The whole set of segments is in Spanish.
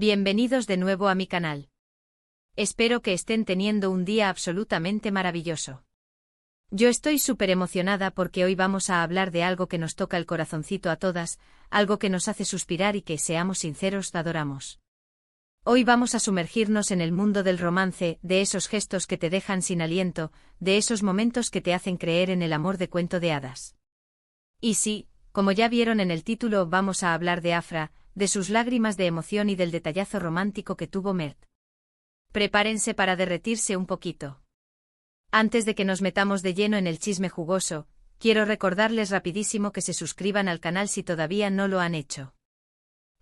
Bienvenidos de nuevo a mi canal. Espero que estén teniendo un día absolutamente maravilloso. Yo estoy súper emocionada porque hoy vamos a hablar de algo que nos toca el corazoncito a todas, algo que nos hace suspirar y que, seamos sinceros, adoramos. Hoy vamos a sumergirnos en el mundo del romance, de esos gestos que te dejan sin aliento, de esos momentos que te hacen creer en el amor de cuento de hadas. Y sí, como ya vieron en el título, vamos a hablar de Afra, de sus lágrimas de emoción y del detallazo romántico que tuvo Mert. Prepárense para derretirse un poquito. Antes de que nos metamos de lleno en el chisme jugoso, quiero recordarles rapidísimo que se suscriban al canal si todavía no lo han hecho.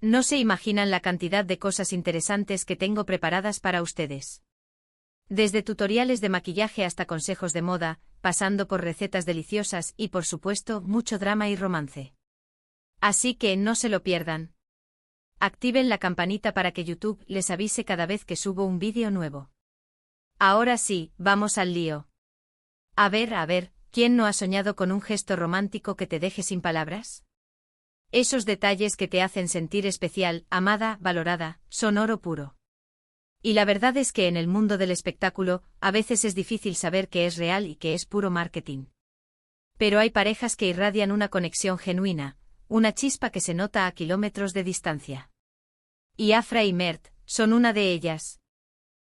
No se imaginan la cantidad de cosas interesantes que tengo preparadas para ustedes. Desde tutoriales de maquillaje hasta consejos de moda, pasando por recetas deliciosas y, por supuesto, mucho drama y romance. Así que no se lo pierdan. Activen la campanita para que YouTube les avise cada vez que subo un vídeo nuevo. Ahora sí, vamos al lío. A ver, ¿quién no ha soñado con un gesto romántico que te deje sin palabras? Esos detalles que te hacen sentir especial, amada, valorada, son oro puro. Y la verdad es que en el mundo del espectáculo, a veces es difícil saber qué es real y qué es puro marketing. Pero hay parejas que irradian una conexión genuina, una chispa que se nota a kilómetros de distancia. Y Afra y Mert son una de ellas.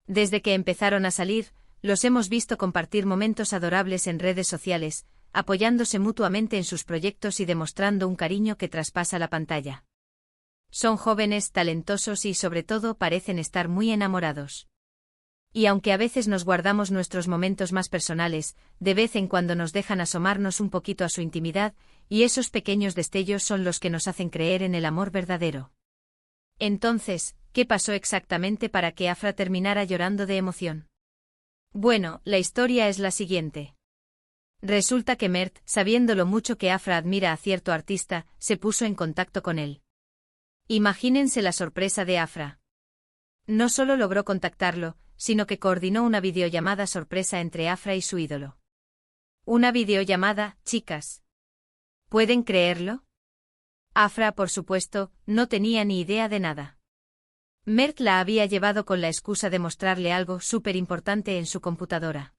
Desde que empezaron a salir, los hemos visto compartir momentos adorables en redes sociales, apoyándose mutuamente en sus proyectos y demostrando un cariño que traspasa la pantalla. Son jóvenes, talentosos y, sobre todo, parecen estar muy enamorados. Y aunque a veces nos guardamos nuestros momentos más personales, de vez en cuando nos dejan asomarnos un poquito a su intimidad, y esos pequeños destellos son los que nos hacen creer en el amor verdadero. Entonces, ¿qué pasó exactamente para que Afra terminara llorando de emoción? Bueno, la historia es la siguiente. Resulta que Mert, sabiendo lo mucho que Afra admira a cierto artista, se puso en contacto con él. Imagínense la sorpresa de Afra. No solo logró contactarlo, sino que coordinó una videollamada sorpresa entre Afra y su ídolo. Una videollamada, chicas. ¿Pueden creerlo? Afra, por supuesto, no tenía ni idea de nada. Mert la había llevado con la excusa de mostrarle algo súper importante en su computadora.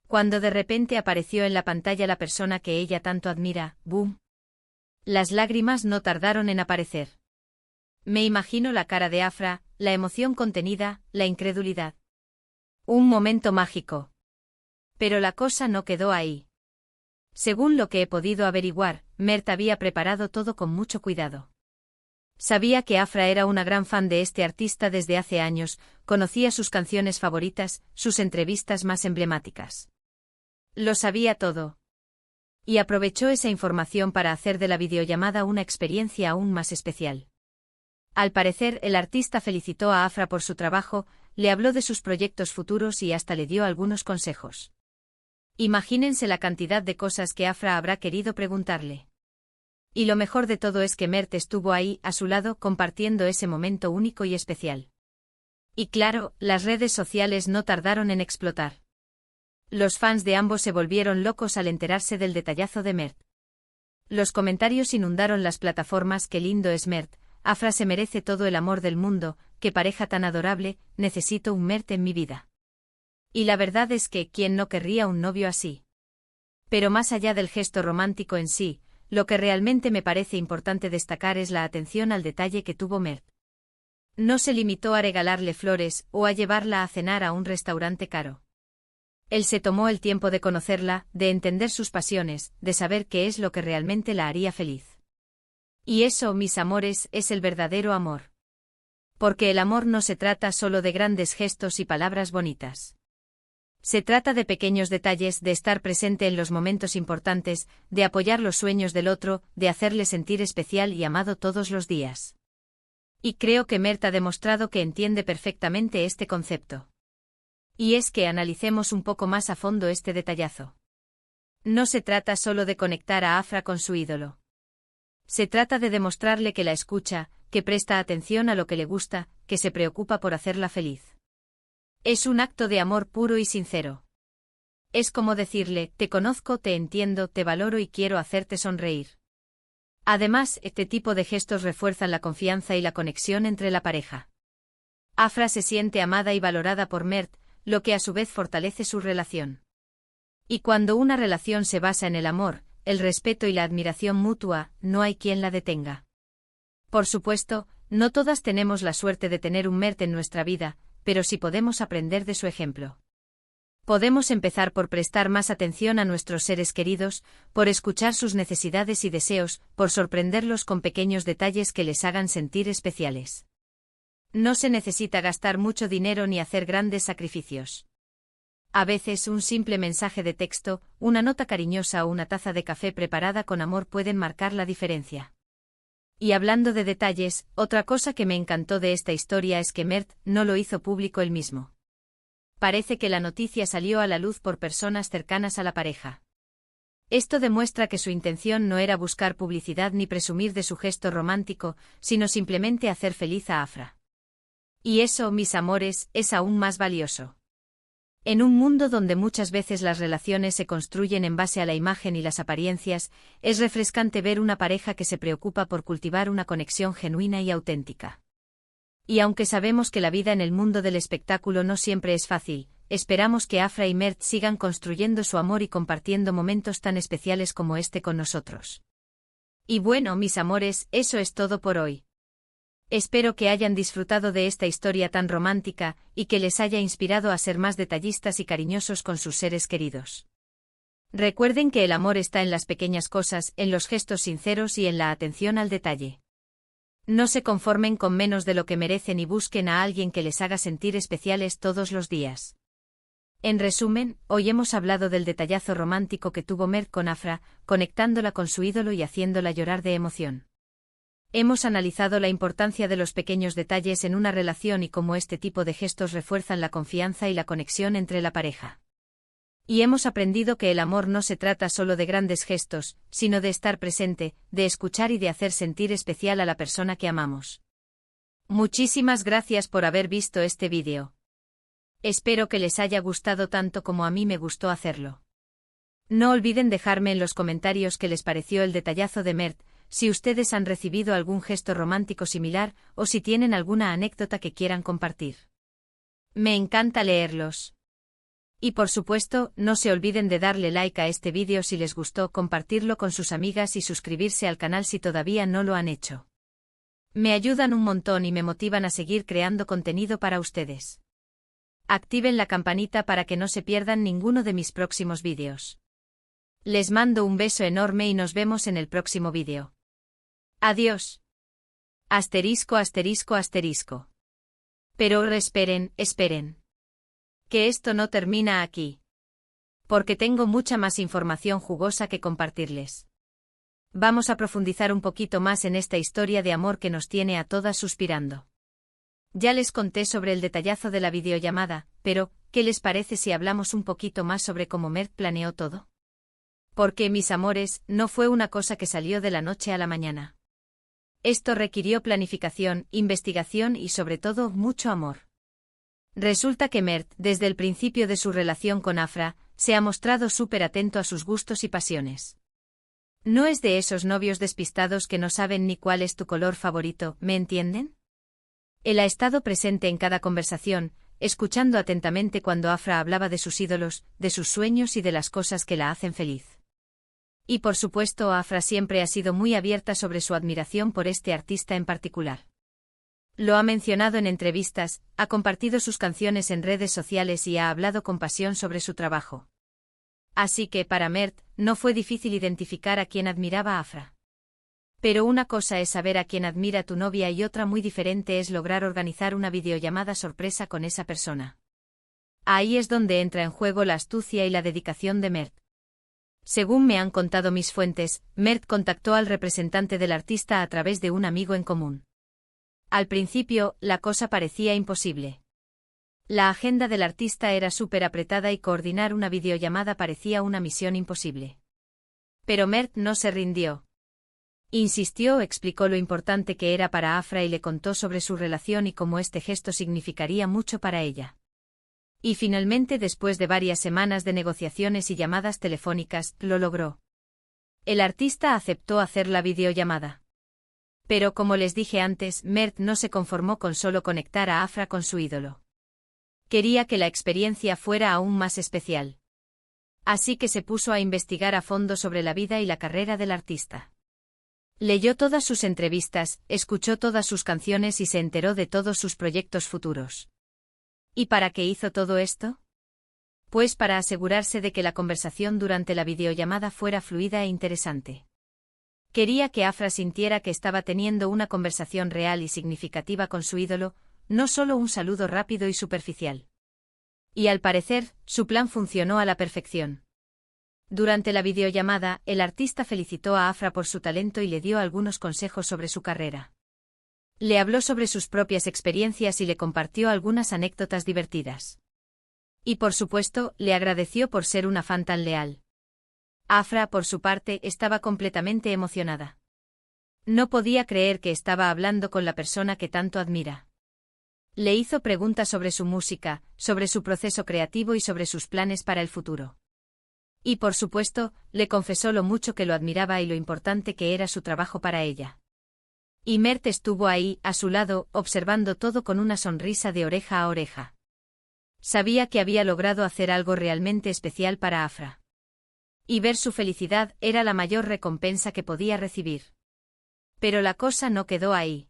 Cuando de repente apareció en la pantalla la persona que ella tanto admira, ¡boom! Las lágrimas no tardaron en aparecer. Me imagino la cara de Afra, la emoción contenida, la incredulidad. Un momento mágico. Pero la cosa no quedó ahí. Según lo que he podido averiguar, Mert había preparado todo con mucho cuidado. Sabía que Afra era una gran fan de este artista desde hace años, conocía sus canciones favoritas, sus entrevistas más emblemáticas. Lo sabía todo. Y aprovechó esa información para hacer de la videollamada una experiencia aún más especial. Al parecer, el artista felicitó a Afra por su trabajo, le habló de sus proyectos futuros y hasta le dio algunos consejos. Imagínense la cantidad de cosas que Afra habrá querido preguntarle. Y lo mejor de todo es que Mert estuvo ahí, a su lado, compartiendo ese momento único y especial. Y claro, las redes sociales no tardaron en explotar. Los fans de ambos se volvieron locos al enterarse del detallazo de Mert. Los comentarios inundaron las plataformas: qué lindo es Mert, Afra se merece todo el amor del mundo, qué pareja tan adorable, necesito un Mert en mi vida. Y la verdad es que, ¿quién no querría un novio así? Pero más allá del gesto romántico en sí, lo que realmente me parece importante destacar es la atención al detalle que tuvo Mert. No se limitó a regalarle flores o a llevarla a cenar a un restaurante caro. Él se tomó el tiempo de conocerla, de entender sus pasiones, de saber qué es lo que realmente la haría feliz. Y eso, mis amores, es el verdadero amor. Porque el amor no se trata solo de grandes gestos y palabras bonitas. Se trata de pequeños detalles, de estar presente en los momentos importantes, de apoyar los sueños del otro, de hacerle sentir especial y amado todos los días. Y creo que Mert ha demostrado que entiende perfectamente este concepto. Y es que analicemos un poco más a fondo este detallazo. No se trata solo de conectar a Afra con su ídolo. Se trata de demostrarle que la escucha, que presta atención a lo que le gusta, que se preocupa por hacerla feliz. Es un acto de amor puro y sincero. Es como decirle: te conozco, te entiendo, te valoro y quiero hacerte sonreír. Además, este tipo de gestos refuerzan la confianza y la conexión entre la pareja. Afra se siente amada y valorada por Mert, lo que a su vez fortalece su relación. Y cuando una relación se basa en el amor, el respeto y la admiración mutua, no hay quien la detenga. Por supuesto, no todas tenemos la suerte de tener un Mert en nuestra vida, pero sí podemos aprender de su ejemplo. Podemos empezar por prestar más atención a nuestros seres queridos, por escuchar sus necesidades y deseos, por sorprenderlos con pequeños detalles que les hagan sentir especiales. No se necesita gastar mucho dinero ni hacer grandes sacrificios. A veces un simple mensaje de texto, una nota cariñosa o una taza de café preparada con amor pueden marcar la diferencia. Y hablando de detalles, otra cosa que me encantó de esta historia es que Mert no lo hizo público él mismo. Parece que la noticia salió a la luz por personas cercanas a la pareja. Esto demuestra que su intención no era buscar publicidad ni presumir de su gesto romántico, sino simplemente hacer feliz a Afra. Y eso, mis amores, es aún más valioso. En un mundo donde muchas veces las relaciones se construyen en base a la imagen y las apariencias, es refrescante ver una pareja que se preocupa por cultivar una conexión genuina y auténtica. Y aunque sabemos que la vida en el mundo del espectáculo no siempre es fácil, esperamos que Afra y Mert sigan construyendo su amor y compartiendo momentos tan especiales como este con nosotros. Y bueno, mis amores, eso es todo por hoy. Espero que hayan disfrutado de esta historia tan romántica, y que les haya inspirado a ser más detallistas y cariñosos con sus seres queridos. Recuerden que el amor está en las pequeñas cosas, en los gestos sinceros y en la atención al detalle. No se conformen con menos de lo que merecen y busquen a alguien que les haga sentir especiales todos los días. En resumen, hoy hemos hablado del detallazo romántico que tuvo Mert con Afra, conectándola con su ídolo y haciéndola llorar de emoción. Hemos analizado la importancia de los pequeños detalles en una relación y cómo este tipo de gestos refuerzan la confianza y la conexión entre la pareja. Y hemos aprendido que el amor no se trata solo de grandes gestos, sino de estar presente, de escuchar y de hacer sentir especial a la persona que amamos. Muchísimas gracias por haber visto este vídeo. Espero que les haya gustado tanto como a mí me gustó hacerlo. No olviden dejarme en los comentarios qué les pareció el detallazo de Mert, si ustedes han recibido algún gesto romántico similar, o si tienen alguna anécdota que quieran compartir. Me encanta leerlos. Y por supuesto, no se olviden de darle like a este vídeo si les gustó, compartirlo con sus amigas y suscribirse al canal si todavía no lo han hecho. Me ayudan un montón y me motivan a seguir creando contenido para ustedes. Activen la campanita para que no se pierdan ninguno de mis próximos vídeos. Les mando un beso enorme y nos vemos en el próximo vídeo. Adiós. Asterisco, asterisco, asterisco. Pero esperen, esperen. Que esto no termina aquí. Porque tengo mucha más información jugosa que compartirles. Vamos a profundizar un poquito más en esta historia de amor que nos tiene a todas suspirando. Ya les conté sobre el detallazo de la videollamada, pero, ¿qué les parece si hablamos un poquito más sobre cómo Mert planeó todo? Porque, mis amores, no fue una cosa que salió de la noche a la mañana. Esto requirió planificación, investigación y sobre todo mucho amor. Resulta que Mert, desde el principio de su relación con Afra, se ha mostrado súper atento a sus gustos y pasiones. No es de esos novios despistados que no saben ni cuál es tu color favorito, ¿me entienden? Él ha estado presente en cada conversación, escuchando atentamente cuando Afra hablaba de sus ídolos, de sus sueños y de las cosas que la hacen feliz. Y por supuesto, Afra siempre ha sido muy abierta sobre su admiración por este artista en particular. Lo ha mencionado en entrevistas, ha compartido sus canciones en redes sociales y ha hablado con pasión sobre su trabajo. Así que para Mert, no fue difícil identificar a quien admiraba a Afra. Pero una cosa es saber a quién admira tu novia y otra muy diferente es lograr organizar una videollamada sorpresa con esa persona. Ahí es donde entra en juego la astucia y la dedicación de Mert. Según me han contado mis fuentes, Mert contactó al representante del artista a través de un amigo en común. Al principio, la cosa parecía imposible. La agenda del artista era súper apretada y coordinar una videollamada parecía una misión imposible. Pero Mert no se rindió. Insistió, explicó lo importante que era para Afra y le contó sobre su relación y cómo este gesto significaría mucho para ella. Y finalmente, después de varias semanas de negociaciones y llamadas telefónicas, lo logró. El artista aceptó hacer la videollamada. Pero como les dije antes, Mert no se conformó con solo conectar a Afra con su ídolo. Quería que la experiencia fuera aún más especial. Así que se puso a investigar a fondo sobre la vida y la carrera del artista. Leyó todas sus entrevistas, escuchó todas sus canciones y se enteró de todos sus proyectos futuros. ¿Y para qué hizo todo esto? Pues para asegurarse de que la conversación durante la videollamada fuera fluida e interesante. Quería que Afra sintiera que estaba teniendo una conversación real y significativa con su ídolo, no solo un saludo rápido y superficial. Y al parecer, su plan funcionó a la perfección. Durante la videollamada, el artista felicitó a Afra por su talento y le dio algunos consejos sobre su carrera. Le habló sobre sus propias experiencias y le compartió algunas anécdotas divertidas. Y por supuesto, le agradeció por ser una fan tan leal. Afra, por su parte, estaba completamente emocionada. No podía creer que estaba hablando con la persona que tanto admira. Le hizo preguntas sobre su música, sobre su proceso creativo y sobre sus planes para el futuro. Y por supuesto, le confesó lo mucho que lo admiraba y lo importante que era su trabajo para ella. Y Mert estuvo ahí, a su lado, observando todo con una sonrisa de oreja a oreja. Sabía que había logrado hacer algo realmente especial para Afra. Y ver su felicidad era la mayor recompensa que podía recibir. Pero la cosa no quedó ahí.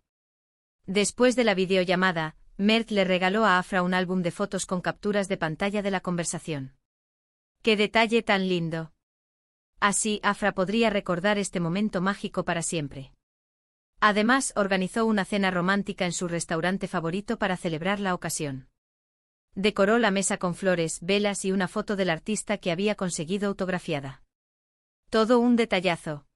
Después de la videollamada, Mert le regaló a Afra un álbum de fotos con capturas de pantalla de la conversación. ¡Qué detalle tan lindo! Así Afra podría recordar este momento mágico para siempre. Además, organizó una cena romántica en su restaurante favorito para celebrar la ocasión. Decoró la mesa con flores, velas y una foto del artista que había conseguido autografiada. Todo un detallazo.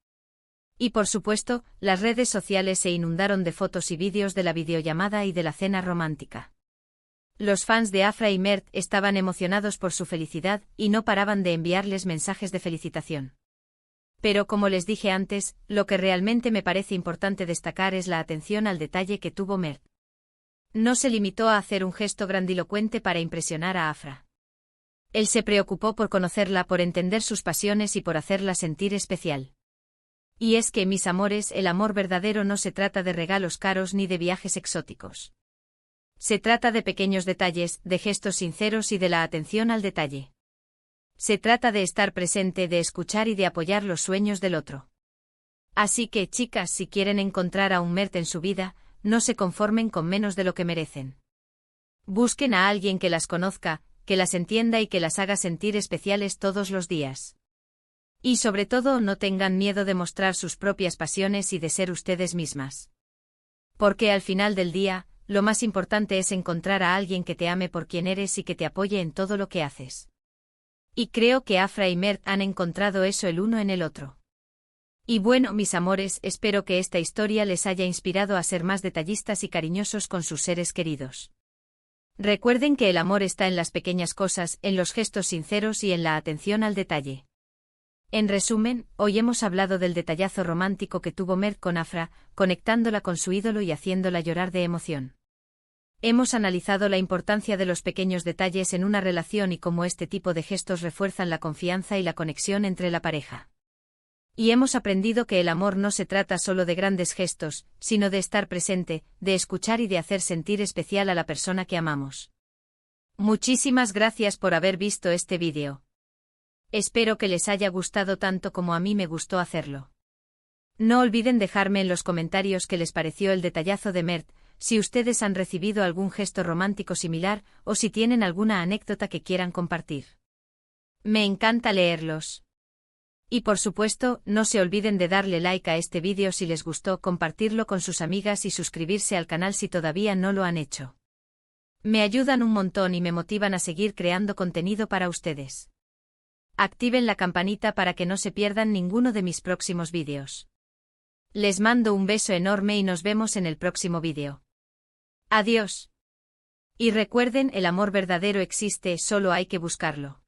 Y por supuesto, las redes sociales se inundaron de fotos y vídeos de la videollamada y de la cena romántica. Los fans de Afra y Mert estaban emocionados por su felicidad y no paraban de enviarles mensajes de felicitación. Pero como les dije antes, lo que realmente me parece importante destacar es la atención al detalle que tuvo Mert. No se limitó a hacer un gesto grandilocuente para impresionar a Afra. Él se preocupó por conocerla, por entender sus pasiones y por hacerla sentir especial. Y es que, mis amores, el amor verdadero no se trata de regalos caros ni de viajes exóticos. Se trata de pequeños detalles, de gestos sinceros y de la atención al detalle. Se trata de estar presente, de escuchar y de apoyar los sueños del otro. Así que, chicas, si quieren encontrar a un Mert en su vida, no se conformen con menos de lo que merecen. Busquen a alguien que las conozca, que las entienda y que las haga sentir especiales todos los días. Y sobre todo, no tengan miedo de mostrar sus propias pasiones y de ser ustedes mismas. Porque al final del día, lo más importante es encontrar a alguien que te ame por quien eres y que te apoye en todo lo que haces. Y creo que Afra y Mert han encontrado eso el uno en el otro. Y bueno, mis amores, espero que esta historia les haya inspirado a ser más detallistas y cariñosos con sus seres queridos. Recuerden que el amor está en las pequeñas cosas, en los gestos sinceros y en la atención al detalle. En resumen, hoy hemos hablado del detallazo romántico que tuvo Mert con Afra, conectándola con su ídolo y haciéndola llorar de emoción. Hemos analizado la importancia de los pequeños detalles en una relación y cómo este tipo de gestos refuerzan la confianza y la conexión entre la pareja. Y hemos aprendido que el amor no se trata solo de grandes gestos, sino de estar presente, de escuchar y de hacer sentir especial a la persona que amamos. Muchísimas gracias por haber visto este vídeo. Espero que les haya gustado tanto como a mí me gustó hacerlo. No olviden dejarme en los comentarios qué les pareció el detallazo de Mert, si ustedes han recibido algún gesto romántico similar o si tienen alguna anécdota que quieran compartir. Me encanta leerlos. Y por supuesto, no se olviden de darle like a este vídeo si les gustó, compartirlo con sus amigas y suscribirse al canal si todavía no lo han hecho. Me ayudan un montón y me motivan a seguir creando contenido para ustedes. Activen la campanita para que no se pierdan ninguno de mis próximos vídeos. Les mando un beso enorme y nos vemos en el próximo vídeo. Adiós. Y recuerden, el amor verdadero existe, solo hay que buscarlo.